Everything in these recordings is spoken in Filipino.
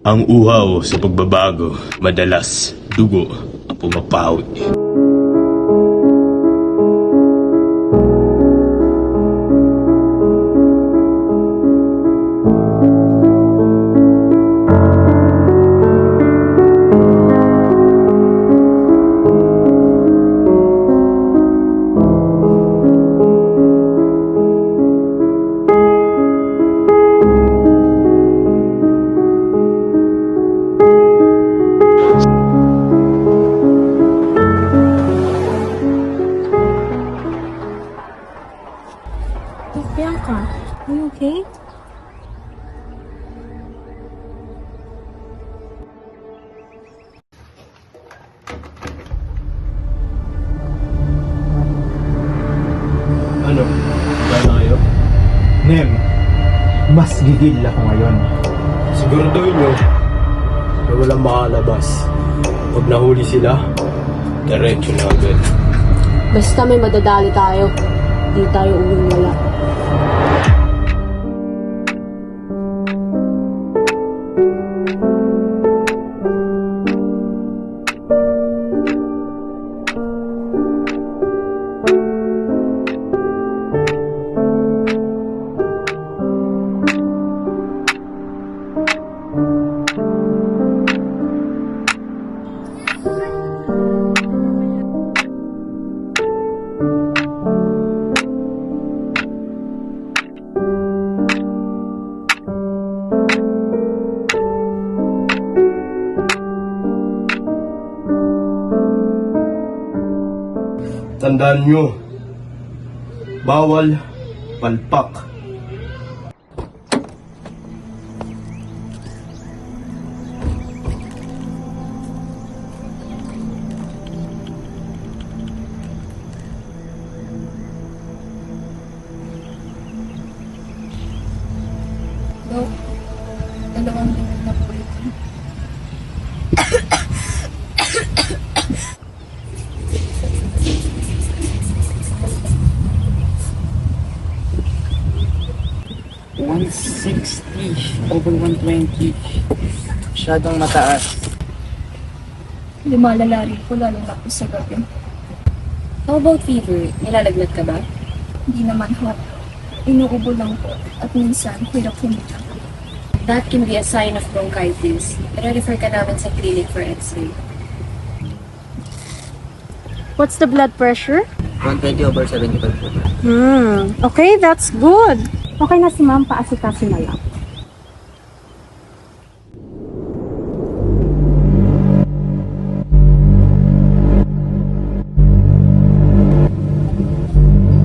Ang uhaw sa pagbabago, madalas dugo ang pumapawi. Bianca, are you okay? Ano? Wala na kayo? Nem, mas gigil ako ngayon. Siguraduhin nyo na walang makalabas. Pag nahuli sila, diretso na agad. Basta may madadali tayo. Hindi tayo uwing wala. Tandaan nyo, bawal palpak. Dok, dalawang minute na po ito. over 120. Masyadong mataas. Lumalala ko lalo na po sa gabi. How about fever? Nilalagnat ka ba? Hindi naman ho. Inuubo lang po at minsan hirap humila. That can be a sign of bronchitis. I-refer ka namin sa clinic for x-ray. What's the blood pressure? 120 over 75 po. Okay, that's good. Okay na si ma'am, paasikaso na lang.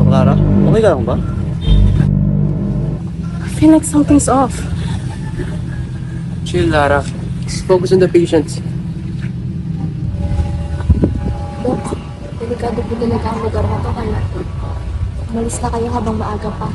Clara, okay ka lang ba? I feel like something's off. Chill, Lara. Just focus on the patients. Dok, delikado po talaga ang lugar na to, kaya umalis na kayo habang maaga pa.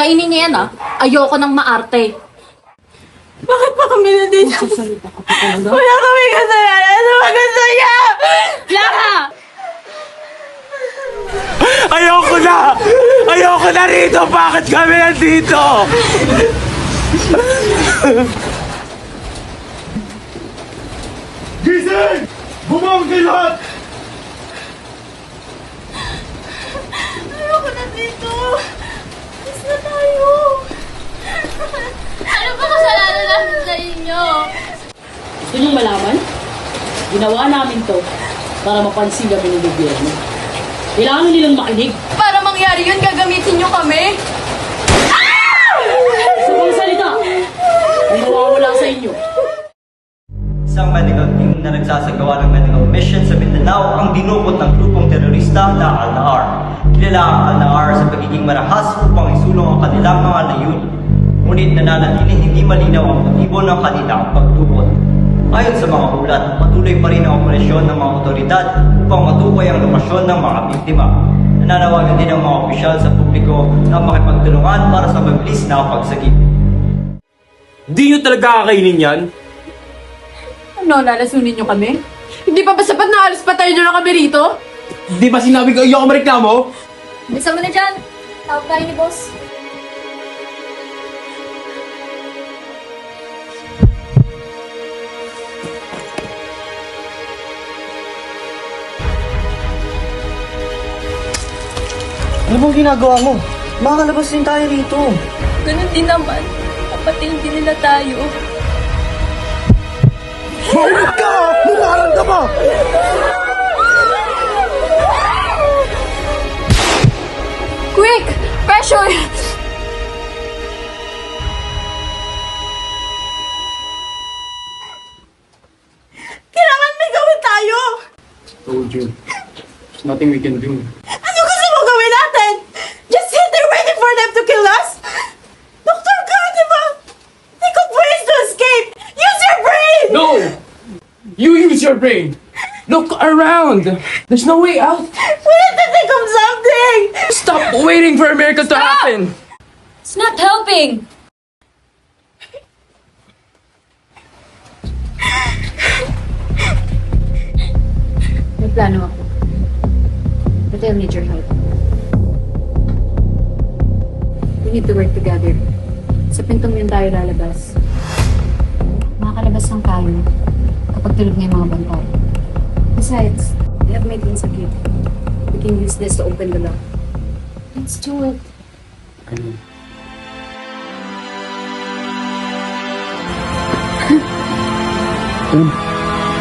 Kainin niya yan, ah. Ayoko ng maarte. Bakit pa kami nandito? Sasalita ka pa talaga? Wala kami kasalanan. Ano ba gusto niya? Lara! Ayoko na! Ayoko na rito! Bakit kami nandito? Gising! Bumang kayo lahat! Ayoko na dito. Alis na tayo. Ano ba kasalanan namin sa inyo? Gusto niyong malaman? Ginawa namin to para mapansin kami ng gobyerno. Kailangan nilang makinig. Para mangyari yun, gagamitin niyo kami. Sa mga salita, ang mawawala sa inyo. Isang medical team na nagsasagawa ng medical mission sa Mindanao ang dinukot ng grupong terorista na Al-Nahar. Kilala ang Al-Nahar sa pagiging marahas upang isulong ang kanilang mga layunin. Ngunit nananatiling hindi malinaw ang motibo ng kanilang pagdukot. Ayon sa mga ulat, patuloy pa rin ang operasyon ng mga otoridad upang matukoy ang lokasyon ng mga biktima. Nananawagan din ang mga opisyal sa publiko na makipagtulungan para sa mabilis na pagsagip. Di nyo talaga kakainin yan? Ano, lalasunin niyo kami? Hindi pa ba sapat na alis pa tayo na kami rito? Di ba sinabi ko ayoko mareklamo? Bisa mo na dyan. Tawag tayo ni boss. Ano bang ginagawa mo? Makakalabas din tayo rito. Ganun din naman. Kapatid din nila tayo. Maulit ka! Lumaran ka pa! Quick! Pressure! Kailangan may gawin tayo! Told you. There's nothing we can do. Ano gusto mo gawin natin? Just sit there waiting for them to kill us? Dr. God, di ba? They could ways to escape! Use your brain! No! You use your brain! Look around! There's no way out! We have to think of something! Stop waiting for a miracle to happen! It's not helping! May plano ako. But I'll need your help. We need to work together. Sa pintong yun tayo lalabas. Makakalabas lang tayo kapag tulog na yung mga bantay. Besides, we have my things again. We can use this to open the lock. Let's do it.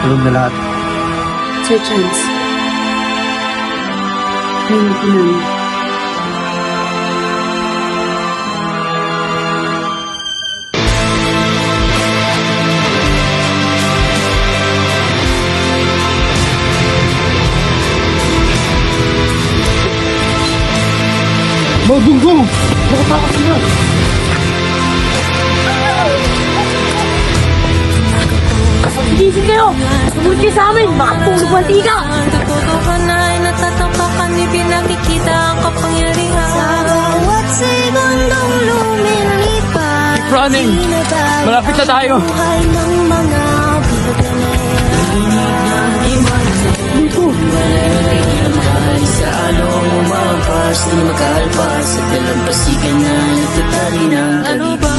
Tulog na lahat. It's your chance. Ngayon ko namin. Magunggong! Nakatakas na! Gising kayo! Sumunod kayo sa amin! Makatulog mantika! Natututo ka na ay natatapakan, di pinakikita ang kapangyarihan. Sa bawat segundong lumilipas, Keep running! Malapit na tayo! buhay ng mga bilanay. Sa along umampas, di makalpas at dalampasigan na nagtatali ng Ano ba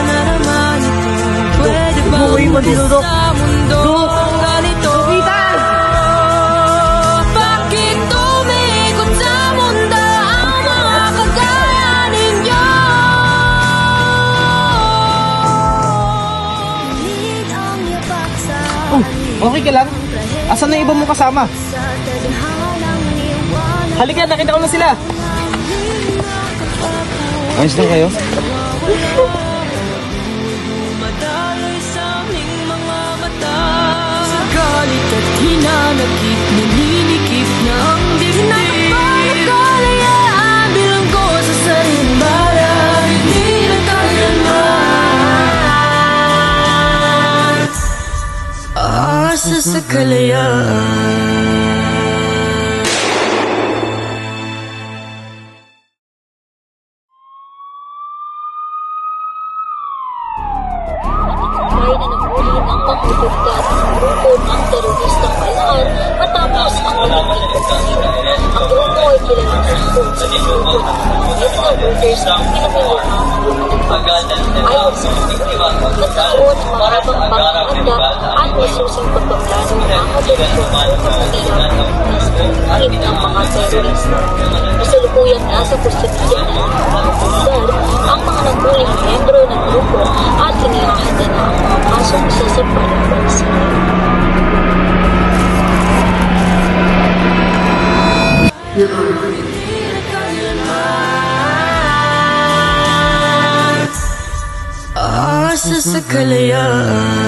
naraman ito? Pwede ba sa mundong ganito? Bakit tumikot sa mundo ang mga kagaya ninyo? Pilit ang yapak sa Okay ka lang? Asan na iba mong kasama? sa tadhanang liwanag. Halika, nakita ko na sila. Ayos lang kayo? Madaloy sa aming mga mata. Sa galit at hinanakit, naninikip na ang dibdib. Kalayaan bilang ko sa sariling bayan. Hindi na kailanman. Asa sa kalayaan. Iligtas ang grupo ng teroristang Al-Nahar matapos ang naging. Ang grupo ay kilalang sakot sa grupo ng medical workers na pinamumuha ng lumalabas. Ayon sa mga nagkaroon ng mahabang panganganda at may susing pagpaplano ng mga direksyon upang umiyak ng mga terorista. Kasalukuyang nasa kustodiya ng mga opisyal ang mga nagmuling miyembro ng grupo at hinihahanda na ang mga kasong isasampa ng bansa. Asa sa kalayaan